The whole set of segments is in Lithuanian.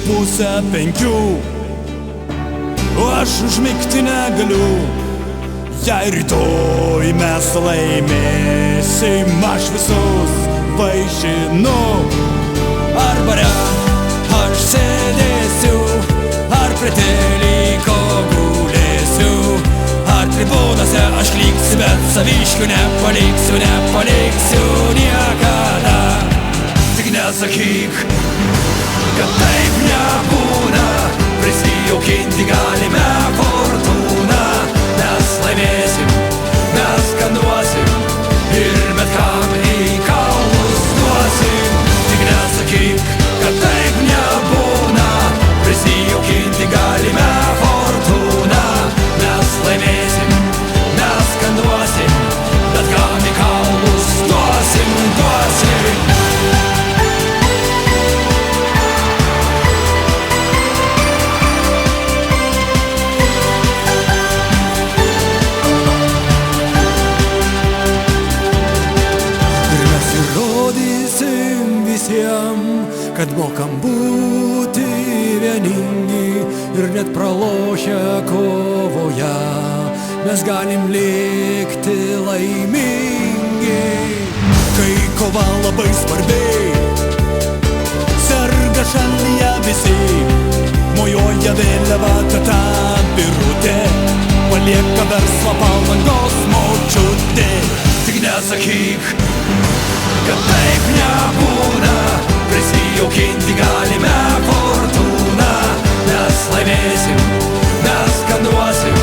pusę 5, o aš užmigti negaliu. Jei rytoj mes laimėsim, aš visus vaišinu. Ar bare aš sėdėsiu, ar prie teliko gulėsiu, ar tribūnose aš liksiu, bet saviškių nepaliksiu, nepaliksiu niekada. Tik nesakyk, kad taip nebūna, prisijaukinti galime fortūną. Mes laimėsim, mes skanduosim ir bet kam į kaulus duosim. Tik nesakyk, kad taip nebūna, prisijaukinti galime fortūną. Mes laimėsim, mes skanduosim, bet kam į kaulus duosim, duosim. Kad mokam būti vieningi ir net pralošę kovoje mes galim likti laimingi. Kai kova labai svarbi, serga šalyje visi, mojuoja vėliava teta Birutė, palieka verslą Palangos močiutė. Tik nesakyk, kad taip nebūna, prisijaukinti galime fortūną. Mes laimėsim, mes skanduosim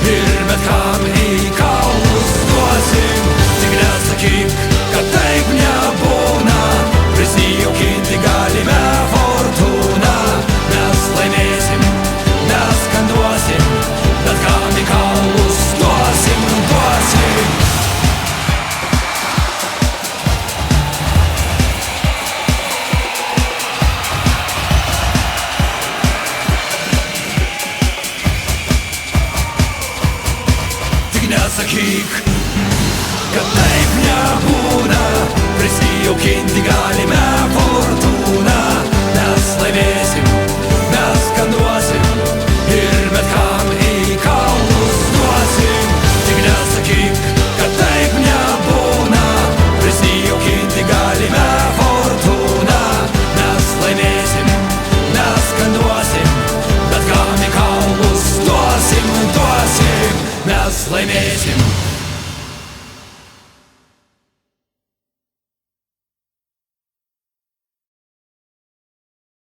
ir bet kam į kaulus duosim. Tik nesakyk, kad taip nebūna, prisijaukinti galime fortūną. Mes laimėsim, mes skanduosim, bet kam į kaulus duosim, duosim. Nesakyk, kad taip nebūna, prisijaukinti galime fortūną. Mes laimėsim, mes skanduosim ir bet kam į kaulus duosim. Tik nesakyk, kad taip nebūna, prisijaukinti galime fortūną. Mes laimėsim, mes skanduosim, bet kam į kaulus duosim, duosim. Mes laimėsim.